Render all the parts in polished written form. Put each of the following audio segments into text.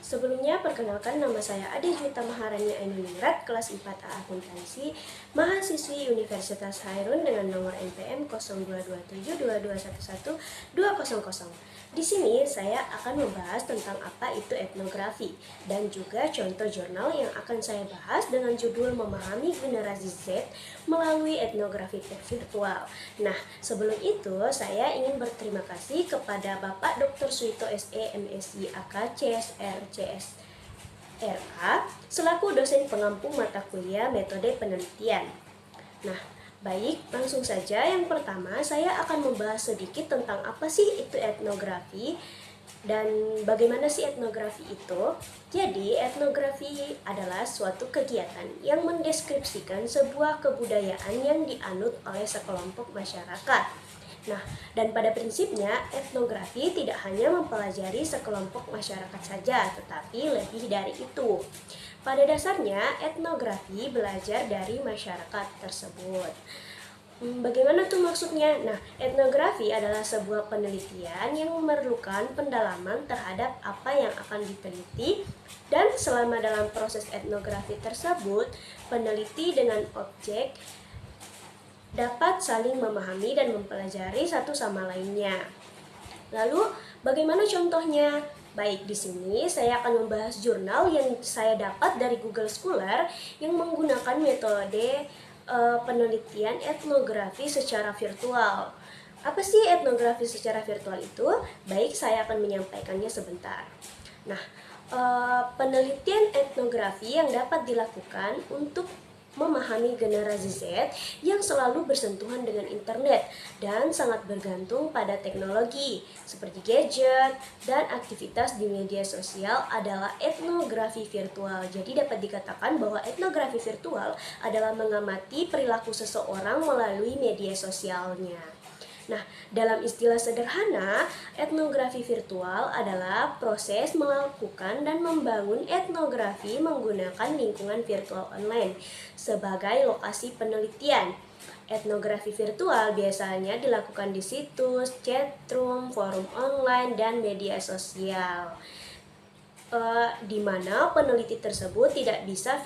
Sebelumnya, perkenalkan nama saya Ade Juta Maharani Ainuningrat, kelas 4A Akuntansi, mahasiswi Universitas Hairun dengan nomor NPM 022722111200. Di sini saya akan membahas tentang apa itu etnografi dan juga contoh jurnal yang akan saya bahas dengan judul Memahami Generasi Z melalui etnografi virtual. Nah, sebelum itu saya ingin berterima kasih kepada Bapak Dr. Suito SE MSI AK CSR CSRA selaku dosen pengampu mata kuliah metode penelitian. Nah, baik, langsung saja. Yang pertama, saya akan membahas sedikit tentang apa sih itu etnografi dan bagaimana sih etnografi itu. Jadi, etnografi adalah suatu kegiatan yang mendeskripsikan sebuah kebudayaan yang dianut oleh sekelompok masyarakat. Nah, dan pada prinsipnya, etnografi tidak hanya mempelajari sekelompok masyarakat saja, tetapi lebih dari itu. Pada dasarnya, etnografi belajar dari masyarakat tersebut. Bagaimana tuh maksudnya? Nah, etnografi adalah sebuah penelitian yang memerlukan pendalaman terhadap apa yang akan diteliti, dan selama dalam proses etnografi tersebut, peneliti dengan objek dapat saling memahami dan mempelajari satu sama lainnya. Lalu, bagaimana contohnya? Baik, di sini saya akan membahas jurnal yang saya dapat dari Google Scholar yang menggunakan metode penelitian etnografi secara virtual. Apa sih etnografi secara virtual itu? Baik, saya akan menyampaikannya sebentar. Nah, penelitian etnografi yang dapat dilakukan untuk memahami generasi Z yang selalu bersentuhan dengan internet dan sangat bergantung pada teknologi seperti gadget dan aktivitas di media sosial adalah etnografi virtual. Jadi dapat dikatakan bahwa etnografi virtual adalah mengamati perilaku seseorang melalui media sosialnya. Nah, dalam istilah sederhana, etnografi virtual adalah proses melakukan dan membangun etnografi menggunakan lingkungan virtual online sebagai lokasi penelitian. Etnografi virtual biasanya dilakukan di situs, chatroom, forum online, dan media sosial, di mana peneliti tersebut tidak bisa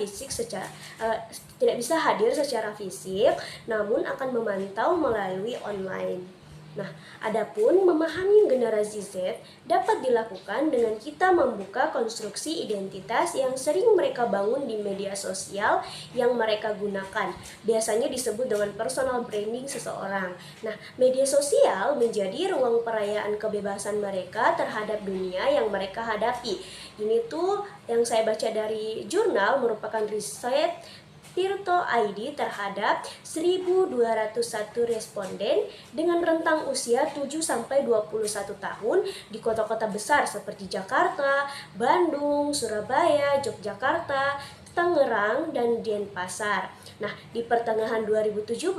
hadir secara fisik, namun akan memantau melalui online. Nah, adapun memahami generasi Z dapat dilakukan dengan kita membuka konstruksi identitas yang sering mereka bangun di media sosial yang mereka gunakan. Biasanya disebut dengan personal branding seseorang. Nah, media sosial menjadi ruang perayaan kebebasan mereka terhadap dunia yang mereka hadapi. Ini tuh yang saya baca dari jurnal merupakan riset Tirto ID terhadap 1.201 responden dengan rentang usia 7-21 tahun di kota-kota besar seperti Jakarta, Bandung, Surabaya, Yogyakarta, Tangerang, dan Denpasar. Nah, di pertengahan 2017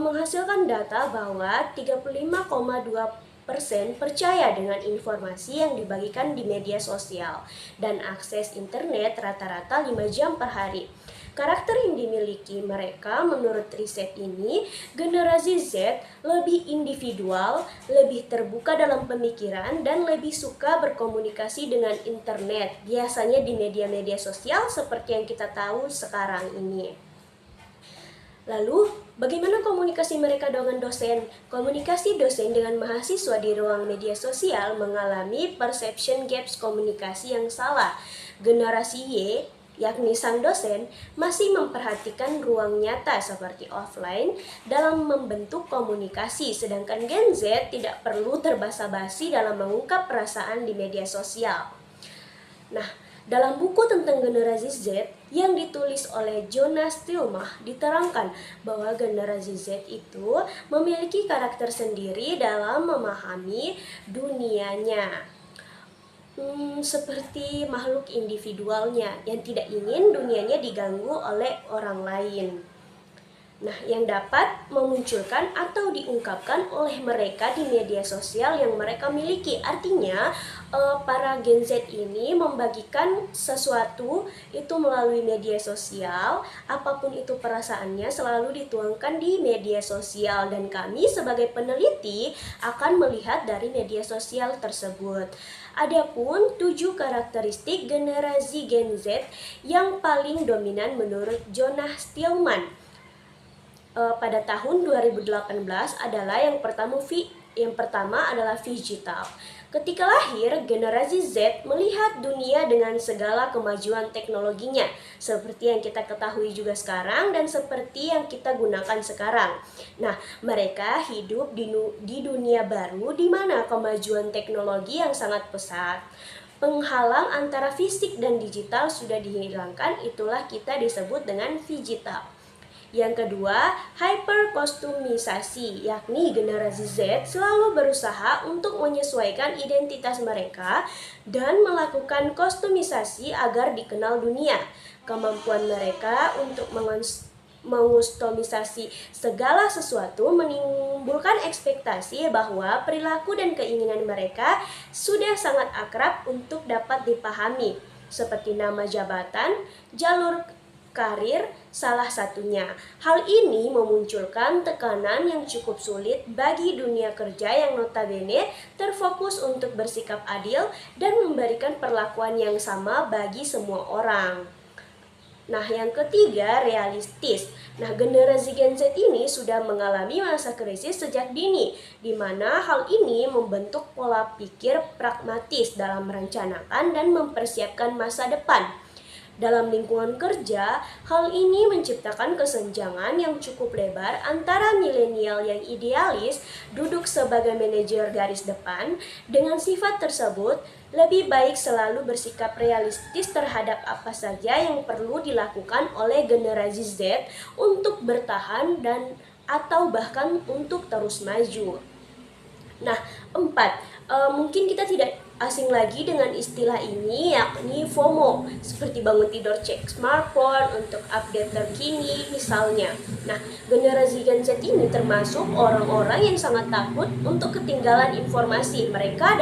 menghasilkan data bahwa 35,2% percaya dengan informasi yang dibagikan di media sosial dan akses internet rata-rata 5 jam per hari. Karakter yang dimiliki mereka menurut riset ini, generasi Z lebih individual, lebih terbuka dalam pemikiran, dan lebih suka berkomunikasi dengan internet, biasanya di media-media sosial seperti yang kita tahu sekarang ini. Lalu, bagaimana komunikasi mereka dengan dosen? Komunikasi dosen dengan mahasiswa di ruang media sosial mengalami perception gaps komunikasi yang salah. Generasi Y, yakni sang dosen, masih memperhatikan ruang nyata seperti offline dalam membentuk komunikasi, sedangkan Gen Z tidak perlu terbasa-basi dalam mengungkap perasaan di media sosial. Nah, dalam buku tentang generasi Z yang ditulis oleh Jonas Tilmach diterangkan bahwa generasi Z itu memiliki karakter sendiri dalam memahami dunianya. Seperti makhluk individualnya yang tidak ingin dunianya diganggu oleh orang lain. Nah, yang dapat memunculkan atau diungkapkan oleh mereka di media sosial yang mereka miliki. Artinya, para Gen Z ini membagikan sesuatu itu melalui media sosial, apapun itu perasaannya selalu dituangkan di media sosial, dan kami sebagai peneliti akan melihat dari media sosial tersebut. Adapun 7 karakteristik generasi Gen Z yang paling dominan menurut Jonah Stillman pada tahun 2018 adalah yang pertama adalah digital. Ketika lahir, generasi Z melihat dunia dengan segala kemajuan teknologinya, seperti yang kita ketahui juga sekarang dan seperti yang kita gunakan sekarang. Nah, mereka hidup di dunia baru di mana kemajuan teknologi yang sangat pesat. Penghalang antara fisik dan digital sudah dihilangkan, itulah kita disebut dengan digital. Yang kedua, hyperkostumisasi, yakni generasi Z selalu berusaha untuk menyesuaikan identitas mereka dan melakukan kostumisasi agar dikenal dunia. Kemampuan mereka untuk mengustomisasi segala sesuatu menimbulkan ekspektasi bahwa perilaku dan keinginan mereka sudah sangat akrab untuk dapat dipahami, seperti nama jabatan, jalur karir salah satunya. Hal ini memunculkan tekanan yang cukup sulit bagi dunia kerja yang notabene terfokus untuk bersikap adil dan memberikan perlakuan yang sama bagi semua orang. Nah, yang ketiga, realistis. Nah, generasi Gen Z ini sudah mengalami masa krisis sejak dini, di mana hal ini membentuk pola pikir pragmatis dalam merencanakan dan mempersiapkan masa depan. Dalam lingkungan kerja, hal ini menciptakan kesenjangan yang cukup lebar antara milenial yang idealis duduk sebagai manajer garis depan. Dengan sifat tersebut, lebih baik selalu bersikap realistis terhadap apa saja yang perlu dilakukan oleh generasi Z untuk bertahan dan atau bahkan untuk terus maju. Nah, 4. Mungkin kita tidak asing lagi dengan istilah ini, yakni FOMO, seperti bangun tidur cek smartphone untuk update terkini misalnya. Nah, generasi Gen Z ini termasuk orang-orang yang sangat takut untuk ketinggalan informasi. Mereka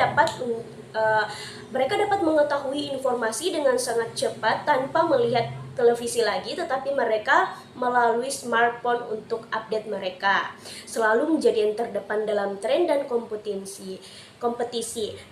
dapat mengetahui informasi dengan sangat cepat tanpa melihat televisi lagi, tetapi mereka melalui smartphone untuk update mereka. Selalu menjadi yang terdepan dalam tren dan kompetisi.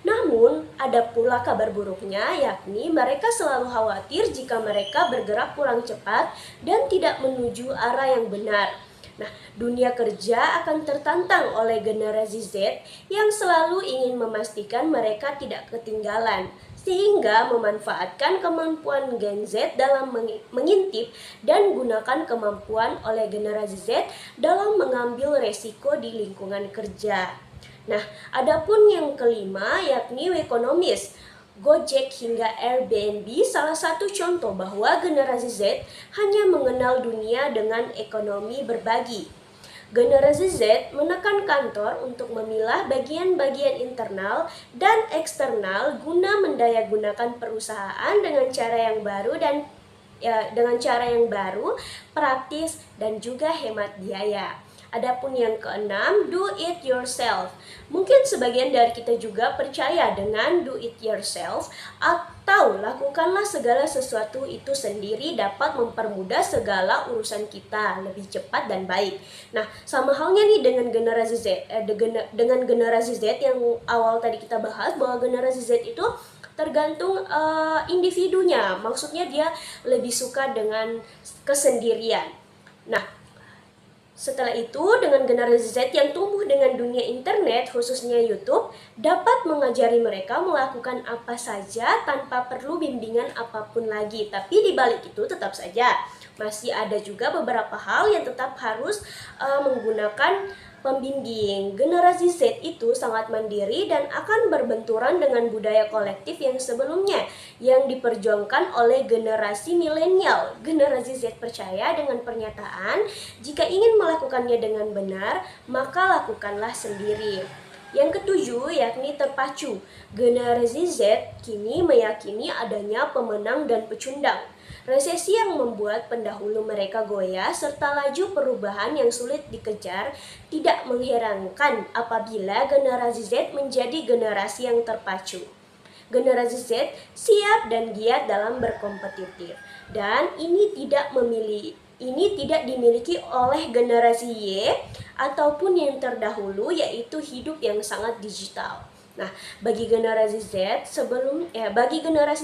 Namun, ada pula kabar buruknya, yakni mereka selalu khawatir jika mereka bergerak kurang cepat dan tidak menuju arah yang benar. Nah, dunia kerja akan tertantang oleh generasi Z yang selalu ingin memastikan mereka tidak ketinggalan, sehingga memanfaatkan kemampuan Gen Z dalam mengintip dan gunakan kemampuan oleh generasi Z dalam mengambil resiko di lingkungan kerja. Nah, adapun yang kelima yakni ekonomis. Gojek hingga Airbnb salah satu contoh bahwa generasi Z hanya mengenal dunia dengan ekonomi berbagi. Generasi Z menekan kantor untuk memilah bagian-bagian internal dan eksternal guna mendayagunakan perusahaan dengan cara yang baru, praktis dan juga hemat biaya. Adapun yang keenam, do it yourself. Mungkin sebagian dari kita juga percaya dengan do it yourself atau lakukanlah segala sesuatu itu sendiri dapat mempermudah segala urusan kita lebih cepat dan baik. Nah, sama halnya nih dengan generasi Z, dengan generasi Z yang awal tadi kita bahas, bahwa generasi Z itu tergantung individunya. Maksudnya dia lebih suka dengan kesendirian. Nah, setelah itu, dengan generasi Z yang tumbuh dengan dunia internet, khususnya YouTube, dapat mengajari mereka melakukan apa saja tanpa perlu bimbingan apapun lagi. Tapi di balik itu tetap saja masih ada juga beberapa hal yang tetap harus menggunakan pembimbing. Generasi Z itu sangat mandiri dan akan berbenturan dengan budaya kolektif yang sebelumnya yang diperjuangkan oleh generasi milenial. Generasi Z percaya dengan pernyataan, jika ingin melakukannya dengan benar, maka lakukanlah sendiri. Yang ketujuh yakni terpacu. Generasi Z kini meyakini adanya pemenang dan pecundang. Resesi yang membuat pendahulu mereka goyah serta laju perubahan yang sulit dikejar tidak mengherankan apabila generasi Z menjadi generasi yang terpacu. Generasi Z siap dan giat dalam berkompetitif, dan ini tidak dimiliki oleh generasi Y ataupun yang terdahulu, yaitu hidup yang sangat digital. Nah, bagi generasi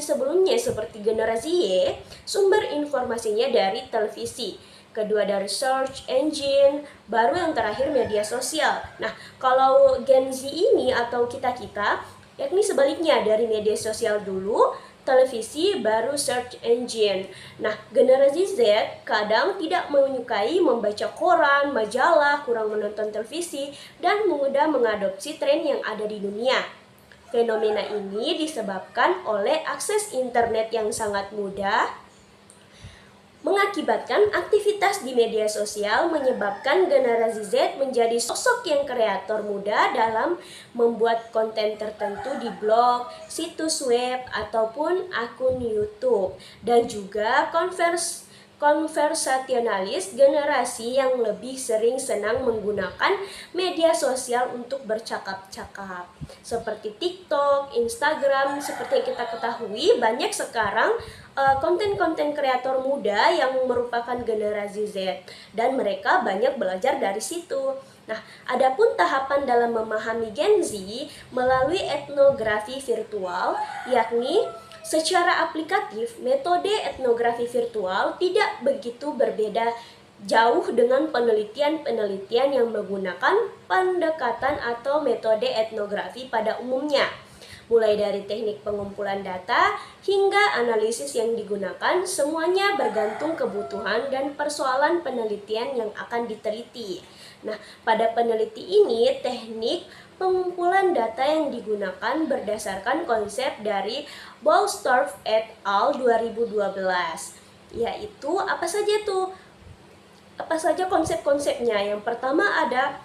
sebelumnya seperti generasi Y, sumber informasinya dari televisi, kedua dari search engine, baru yang terakhir media sosial. Nah, kalau Gen Z ini atau kita-kita, yakni sebaliknya, dari media sosial dulu, televisi, baru search engine. Nah, generasi Z kadang tidak menyukai membaca koran, majalah, kurang menonton televisi, dan mudah mengadopsi tren yang ada di dunia. Fenomena ini disebabkan oleh akses internet yang sangat mudah, mengakibatkan aktivitas di media sosial menyebabkan generasi Z menjadi sosok yang kreator muda dalam membuat konten tertentu di blog, situs web, ataupun akun YouTube. Dan juga konversasionalis, generasi yang lebih sering senang menggunakan media sosial untuk bercakap-cakap. Seperti TikTok, Instagram, seperti yang kita ketahui banyak sekarang konten-konten kreator muda yang merupakan generasi Z, dan mereka banyak belajar dari situ. Nah, adapun tahapan dalam memahami Gen Z melalui etnografi virtual, yakni secara aplikatif, metode etnografi virtual tidak begitu berbeda jauh dengan penelitian-penelitian yang menggunakan pendekatan atau metode etnografi pada umumnya. Mulai dari teknik pengumpulan data hingga analisis yang digunakan, semuanya bergantung kebutuhan dan persoalan penelitian yang akan diteliti. Nah, pada peneliti ini, teknik pengumpulan data yang digunakan berdasarkan konsep dari Bollstorff et al. 2012, yaitu apa saja konsep-konsepnya. Yang pertama ada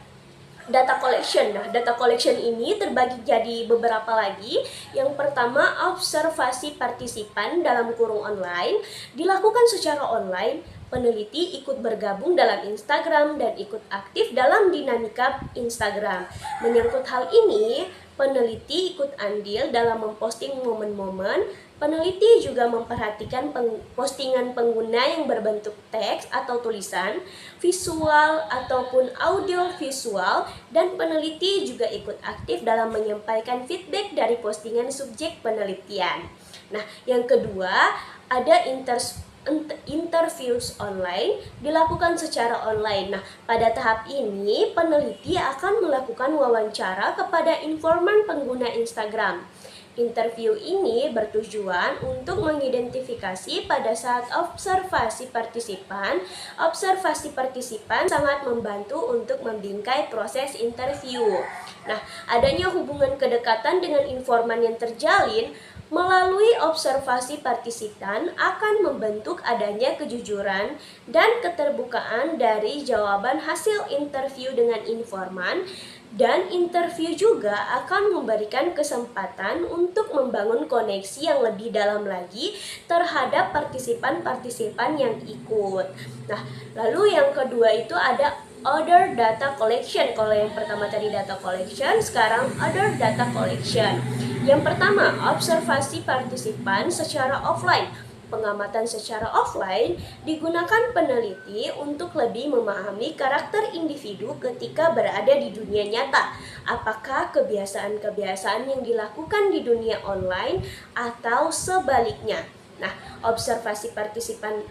data collection. Nah, data collection ini terbagi jadi beberapa lagi. Yang pertama, observasi partisipan dalam kurung online dilakukan secara online. Peneliti ikut bergabung dalam Instagram dan ikut aktif dalam dinamika Instagram. Menyangkut hal ini, peneliti ikut andil dalam memposting momen-momen. Peneliti juga memperhatikan postingan pengguna yang berbentuk teks atau tulisan, visual ataupun audio visual, dan peneliti juga ikut aktif dalam menyampaikan feedback dari postingan subjek penelitian. Nah, yang kedua, ada interviews online dilakukan secara online. Nah, pada tahap ini peneliti akan melakukan wawancara kepada informan pengguna Instagram. Interview ini bertujuan untuk mengidentifikasi pada saat observasi partisipan sangat membantu untuk membingkai proses interview. Nah, adanya hubungan kedekatan dengan informan yang terjalin melalui observasi partisipan akan membentuk adanya kejujuran dan keterbukaan dari jawaban hasil interview dengan informan, dan interview juga akan memberikan kesempatan untuk membangun koneksi yang lebih dalam lagi terhadap partisipan-partisipan yang ikut. Nah, lalu yang kedua itu ada other data collection. Kalau yang pertama tadi data collection, sekarang other data collection. Yang pertama, observasi partisipan secara offline. Pengamatan secara offline digunakan peneliti untuk lebih memahami karakter individu ketika berada di dunia nyata. Apakah kebiasaan-kebiasaan yang dilakukan di dunia online atau sebaliknya. Nah, observasi partisipan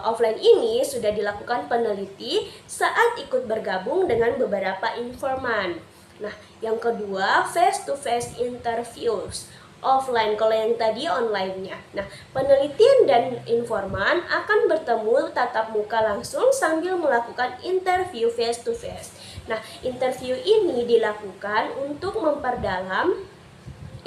offline ini sudah dilakukan peneliti saat ikut bergabung dengan beberapa informan. Nah, yang kedua, face-to-face interviews offline. Kalau yang tadi online-nya. Nah, penelitian dan informan akan bertemu tatap muka langsung sambil melakukan interview face-to-face. Nah, interview ini dilakukan untuk memperdalam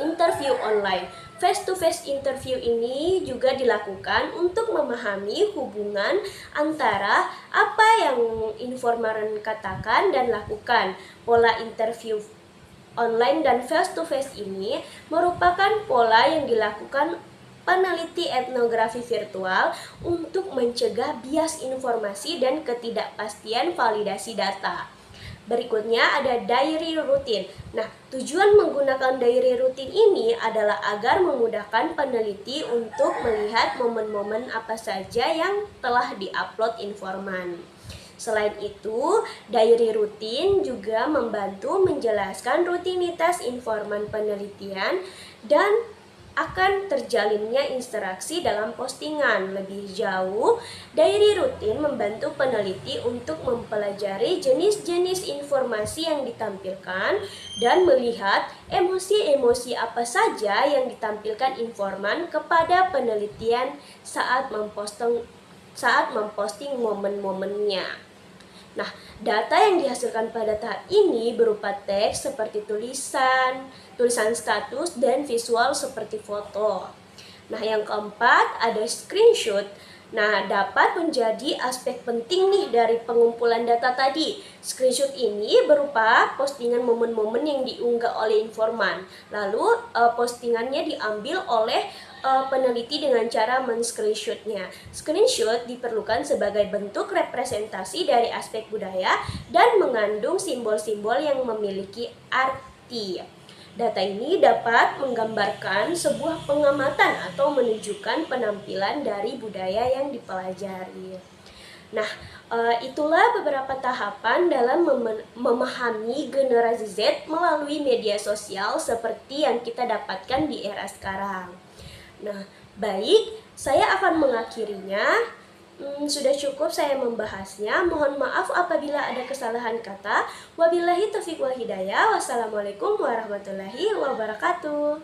interview online. Face-to-face interview ini juga dilakukan untuk memahami hubungan antara apa yang informan katakan dan lakukan. Pola interview online dan face-to-face ini merupakan pola yang dilakukan peneliti etnografi virtual untuk mencegah bias informasi dan ketidakpastian validasi data. Berikutnya ada diary rutin. Nah, tujuan menggunakan diary rutin ini adalah agar memudahkan peneliti untuk melihat momen-momen apa saja yang telah diupload informan. Selain itu, diary rutin juga membantu menjelaskan rutinitas informan penelitian dan akan terjalinnya interaksi dalam postingan. Lebih jauh, diary rutin membantu peneliti untuk mempelajari jenis-jenis informasi yang ditampilkan dan melihat emosi-emosi apa saja yang ditampilkan informan kepada penelitian saat memposting momen-momennya. Nah, data yang dihasilkan pada tahap ini berupa teks seperti tulisan status, dan visual seperti foto. Nah, yang keempat ada screenshot. Nah, dapat menjadi aspek penting nih dari pengumpulan data tadi. Screenshot ini berupa postingan momen-momen yang diunggah oleh informan. Lalu postingannya diambil oleh peneliti dengan cara men-screenshotnya. Screenshot diperlukan sebagai bentuk representasi dari aspek budaya dan mengandung simbol-simbol yang memiliki arti. Data ini dapat menggambarkan sebuah pengamatan atau menunjukkan penampilan dari budaya yang dipelajari. Nah, itulah beberapa tahapan dalam memahami generasi Z melalui media sosial seperti yang kita dapatkan di era sekarang. Nah, baik, saya akan mengakhirinya. Sudah cukup saya membahasnya. Mohon maaf apabila ada kesalahan kata. Wabillahi taufiq wal hidayah. Wassalamualaikum warahmatullahi wabarakatuh.